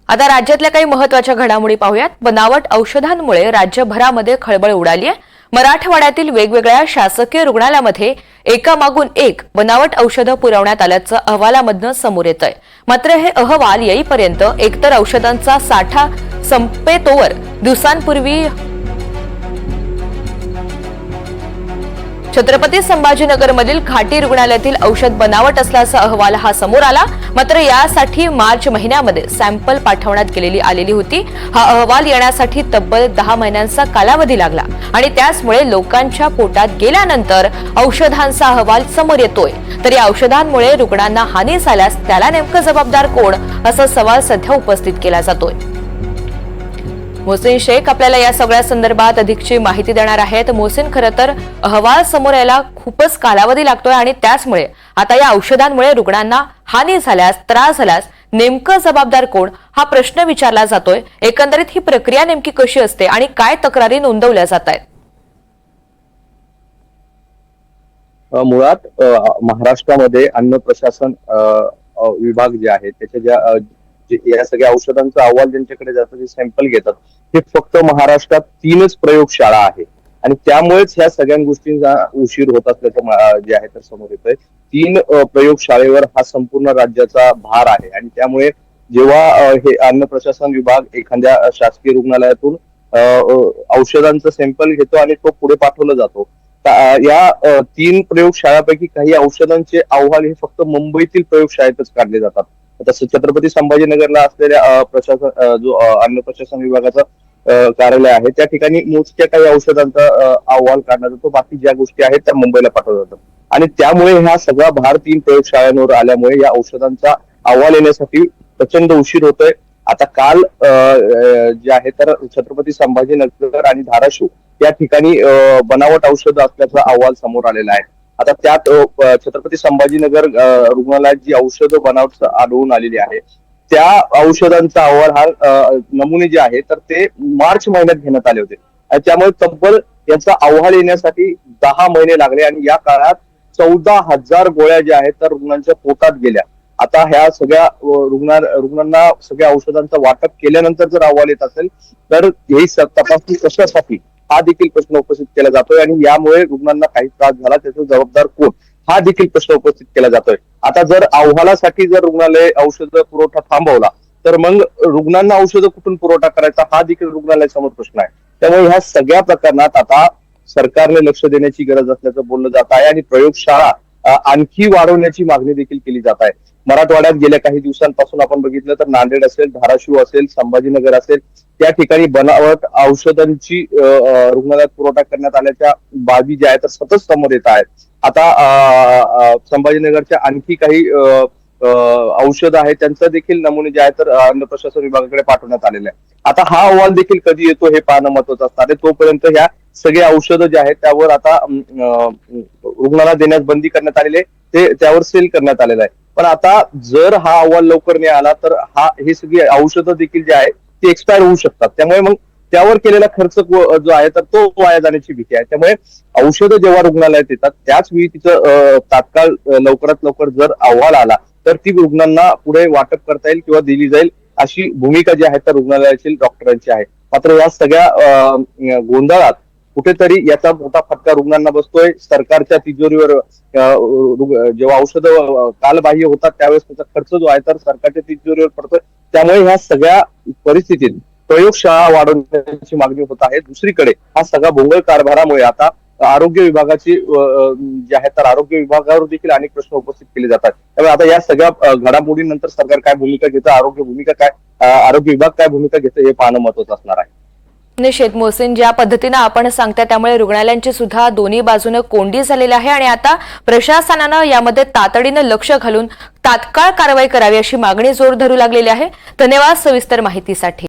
आता राज्यातल्या काही महत्त्वाच्या घडामोडी पाहूयात। बनावट औषधांमुळे राज्यभरामध्ये खळबळ उडाली आहे। मराठवाड्यातील वेगवेगळ्या शासकीय रुग्णालयामध्ये एकामागून एक बनावट औषधं पुरवण्यात आल्याचं अहवालामधून समोर येतंय। मात्र हे अहवाल येईपर्यंत एकतर औषधांचा साठा संपेतोवर दिवसांपूर्वी छत्रपती संभाजीनगरमधील घाटी रुग्णालयातील औषध बनावट असल्याचा अहवाल हा समोर आला। मात्र यासाठी मार्च महिन्यामध्ये सॅम्पल पाठवण्यात आलेली होती। हा अहवाल येण्यासाठी तब्बल 10 महिन्यांचा कालावधी लागला आणि त्याचमुळे लोकांच्या पोटात गेल्यानंतर औषधांचा अहवाल समोर येतोय। तर या औषधांमुळे रुग्णांना हानी झाल्यास त्याला नेमकं जबाबदार कोण, असा सवाल सध्या उपस्थित केला जातोय। मोहसिन शेख आपल्याला या सगळ्या संदर्भात अधिकची माहिती देणार आहेत। मोहसिन, खरं तर अहवाल समोर यायला खूपच कालावधी लागतोय आणि त्याचमुळे आता या औषधांमुळे रुग्णांना हानी झाल्यास, त्रास झाल्यास नेमकं जबाबदार कोण, हा प्रश्न विचारला जातोय। एकंदरीत ही प्रक्रिया नेमकी कशी असते आणि काय तक्रारी नोंदवल्या जात आहेत? मुळात महाराष्ट्रामध्ये अन्न प्रशासन विभाग जे आहे त्याच्या या सगळ्या औषधांचा अहवाल ज्यांच्याकडे जातात, जे सॅम्पल घेतात, ते फक्त महाराष्ट्रात 3च प्रयोगशाळा आहे आणि त्यामुळेच ह्या सगळ्या गोष्टींचा उशीर होत असल्याचं जे आहे तर समोर येतंय। 3 प्रयोगशाळेवर हा संपूर्ण राज्याचा भार आहे आणि त्यामुळे जेव्हा हे अन्न प्रशासन विभाग एखाद्या शासकीय रुग्णालयातून औषधांचा सॅम्पल घेतो आणि तो पुढे पाठवला जातो, या 3 प्रयोगशाळांपैकी काही औषधांचे अहवाल हे फक्त मुंबईतील प्रयोगशाळेतच काढले जातात। तसं छत्रपती संभाजीनगरला असलेल्या प्रशासन जो अन्न प्रशासन विभागाचं कार्यालय आहे, त्या ठिकाणी मोजक्या काही औषधांचा अहवाल काढला जातो। बाकी ज्या गोष्टी आहेत त्या मुंबईला पाठवल्या जातात आणि त्यामुळे हा सगळा भार 3 प्रयोगशाळांवर आल्यामुळे या औषधांचा अहवाल येण्यासाठी प्रचंड उशीर होतोय। आता काल जे आहे तर छत्रपती संभाजीनगर आणि धाराशिव या ठिकाणी बनावट औषधं असल्याचा अहवाल समोर आलेला आहे। आता त्यात छत्रपती संभाजीनगर रुग्णालयात जी औषधं बनावट आढळून आलेली आहे, त्या औषधांचा अहवाल हा नमुने जे आहे तर ते मार्च महिन्यात घेण्यात आले होते आणि त्यामुळे तब्बल याचा अहवाल येण्यासाठी 10 महिने लागले आणि या काळात 14,000 गोळ्या ज्या आहेत तर रुग्णांच्या पोटात गेल्या। आता ह्या सगळ्या रुग्णांना सगळ्या औषधांचं वाटप केल्यानंतर जर अहवाल येत असेल तर ही तपासणी कशासाठी, हा देखील प्रश्न उपस्थित केला जातोय आणि यामुळे रुग्णांना काही त्रास झाला त्याचा जबाबदार कोण, हा देखील प्रश्न उपस्थित केला जातोय। आता जर अहवालासाठी जर रुग्णालय औषध पुरवठा थांबवला तर मग रुग्णांना औषधं कुठून पुरवठा करायचा, हा देखील रुग्णालयासमोर प्रश्न आहे। त्यामुळे ह्या सगळ्या प्रकरणात आता सरकारने लक्ष देण्याची गरज असल्याचं बोललं जात आहे आणि प्रयोगशाळा आणखी वाढवण्याची मागणी देखील केली जात आहे। मराठवाड्यात गेल्या काही दिवसांपासून आपण बघितलं तर नांदेड असेल, धाराशिव असेल, संभाजीनगर असेल, त्या ठिकाणी बनावट औषधांची रुग्णालयात पुरवठा करण्यात आल्याच्या बाबी ज्या आहेत तर सतत समोर येत आहेत। आता संभाजीनगरच्या आणखी काही औषधं आहेत त्यांचं देखील नमुने जे आहेत तर अन्न प्रशासन विभागाकडे पाठवण्यात आलेले आहे। आता हा अहवाल देखील कधी येतो हे पाहणं महत्वाचं असणार आहे। तोपर्यंत ह्या सगळे औषधं जे आहेत त्यावर आता रुग्णाला देण्यास बंदी करण्यात आलेली आहे, ते त्यावर सेल करण्यात आलेलं आहे। पण आता जर हा अहवाल लवकर नाही आला तर हे सगळी औषधं देखील जे आहे ती एक्सपायर होऊ शकतात। त्यामुळे मग त्यावर केलेला खर्च जो आहे तर तो वाया जाण्याची भीती आहे। त्यामुळे औषधं जेव्हा रुग्णालयात येतात त्याच वेळी तिचं तात्काळ लवकरात लवकर जर अहवाल आला तर ती रुग्णांना पुढे वाटप करता येईल किंवा दिली जाईल, अशी भूमिका जी आहे तर रुग्णालयातील डॉक्टरांची आहे। मात्र या सगळ्या गोंधळात कुठेतरी याचा मोठा फटका रुग्णांना बसतोय। सरकारच्या तिजोरीवर जेव्हा औषधं कालबाह्य होतात त्यावेळेस त्याचा खर्च जो आहे तर सरकारच्या तिजोरीवर पडतोय। त्यामुळे ह्या सगळ्या परिस्थितीत प्रयोगशाळा वाढवण्याची मागणी होत आहे। दुसरीकडे हा सगळा भोंगळ कारभारामुळे आता आरोग्य विभागाची जे आहे तर आरोग्य विभागावर देखील अनेक प्रश्न उपस्थित केले जातात। त्यामुळे आता या सगळ्या घडामोडींनंतर सरकार काय भूमिका घेतं, आरोग्य विभाग काय भूमिका घेतं हे पाहणं महत्वाचं असणार आहे। निश्चित मोहसिन, ज्या पद्धतीने आपण सांगता त्यामुळे रुग्णालयांची सुद्धा दोन्ही बाजूने कोंडी झालेली आहे आणि आता प्रशासनानं यामध्ये तातडीनं लक्ष घालून तात्काळ कारवाई करावी अशी मागणी जोर धरू लागलेली आहे। धन्यवाद सविस्तर माहितीसाठी।